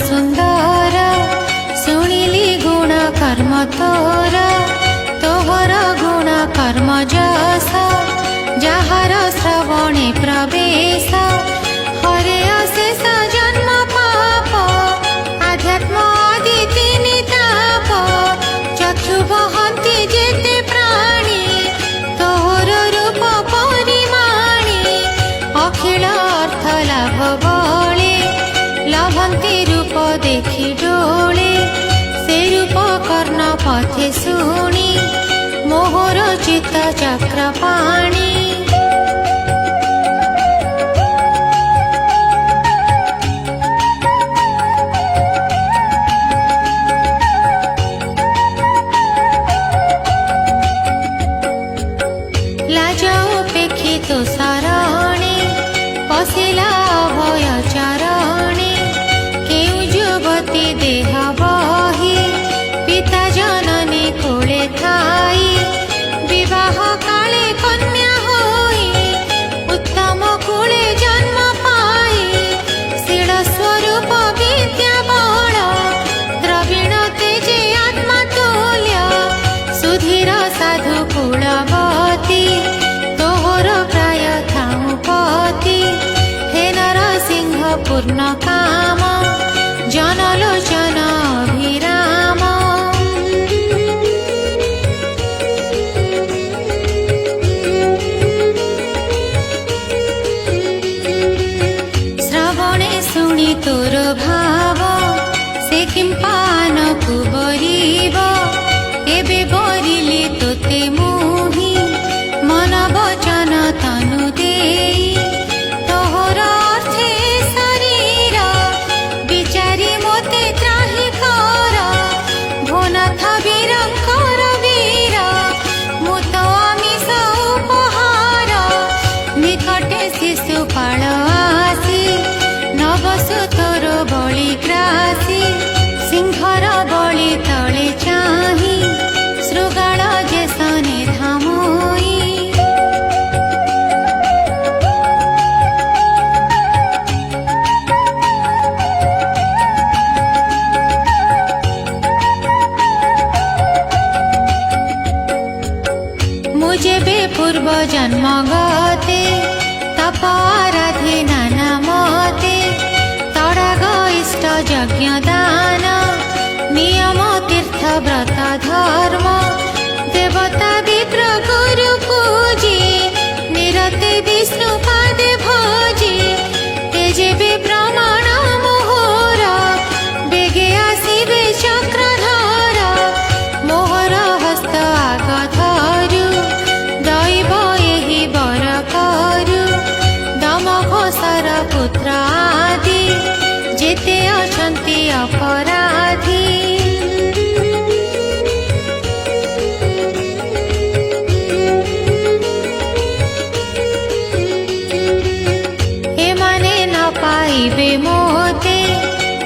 सुंदर शुणिली गुण कर्म तोर तोहर गुण कर्म जस जहार श्रवणे प्रवेश हरे अशेष जन्म पाप आध्यात्म आदि तीन ताप चक्षु बहंती जेते प्राणी तोहर रूप परिमाणी अखिल अर्थ लाभ बले लभंती रूप देखि डोले से रूप कर्ण पथे शुणी मोहर चित्त चक्र पाणी तो सारणे पशिला अभय चरणे केउ युवती देह बही पिता जननी कोले थाई विवाह काले कन्या होई उत्तम कुले जन्म पाई शील स्वरूप विद्या बल द्रविण तेजे आत्मा तुल्य सुधीर साधु कुलवती प्राय थाउपति हे नरसिंह पूर्ण काम जनलोचन अभिराम श्रवणे शुणी तोर भाव से किं पान को बरीब एबे बरिली तोते मुहि मन वचन तनु देई तोहर अर्थे शरीर विचारी मोते त्राहि कर भोनाथ वीरंकर वीर मुत आमिष उपहार निकटे शिशुपाल आसी नवसु तोर बलि ग्रासी सिंहर बलि तले चाही शृगाल जेसने धामोई मुझे पूर्व जन्म गते तप आराधे नाना मते तड़ाग इष्ट यज्ञ दान नियम तीर्थ व्रत धर्म देवता विप्र गुरु पूजे निरते विष्णु पादे भजे तेजेबे प्रमाण मोहर बेगे आसिबे चक्रधर मोहर हस्त आग धरु दैव एहि बर करु दमघोषर पुत्र आदि जेते अछन्ति अपराधी एमाने न पाइबे मोते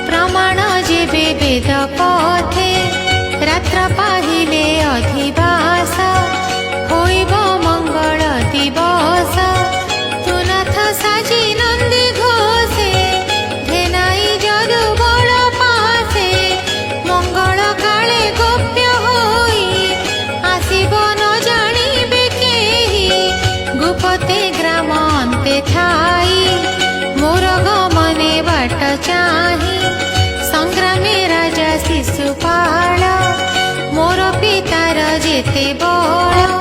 प्रमाण जेबे वेद पथे रात्र पाहिले अधिवास होइब मंगल दिवस तु नाथ साजी नंदी घोषे धेनाई जरु बड़ पासे मंगल काले गोप्य होई आसिब न जानिबे केही गुपते ग्राम अन्ते थाई मोर गमने बाट चाही संग्रामे राजा शिशुपाल मोर पितार जेते बल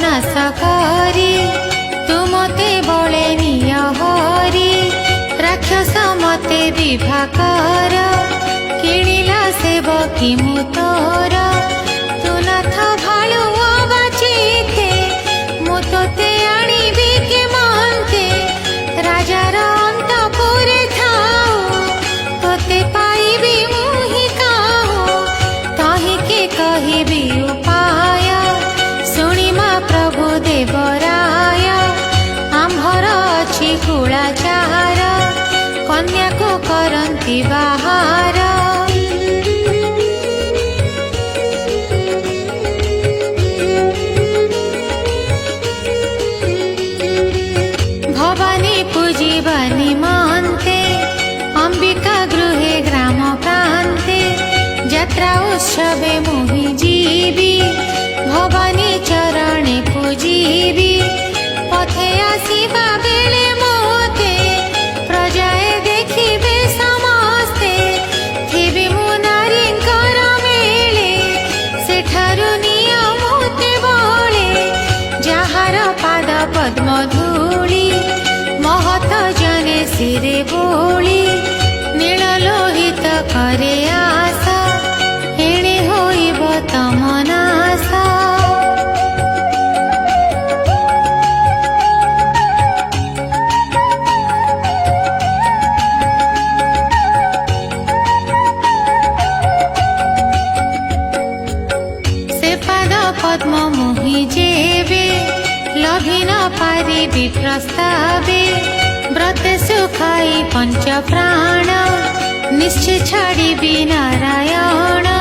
नाश करी तुमते बले निय हरी राक्षस मते विभा कर किणिला सेवकी मुतोर तु नाथ भालु अबाचिते मुतोते आनिबि के मनते राजार अंतपुरे थाओ तोते पाइबि मुहि काहो तहि के कहिबि उपाय शुणिमा प्रभु देवराय आम्भर अछि कुलाचार कन्या को करन्ति बाहार ଥରେ ଆସ ଏଣେ ହୋଇବ ତମ ନାଶ। ସେ ପାଦ ପଦ୍ମ ମୁହିଁ ଯେବେ ଲଭି ନ ପାରିବି ପ୍ରସ୍ତାବେ ବ୍ରତେ ସୁଖାଇ ପଞ୍ଚ ପ୍ରାଣ ନିଶ୍ଚୟ ଛାଡ଼ିବି ନାରାୟଣ।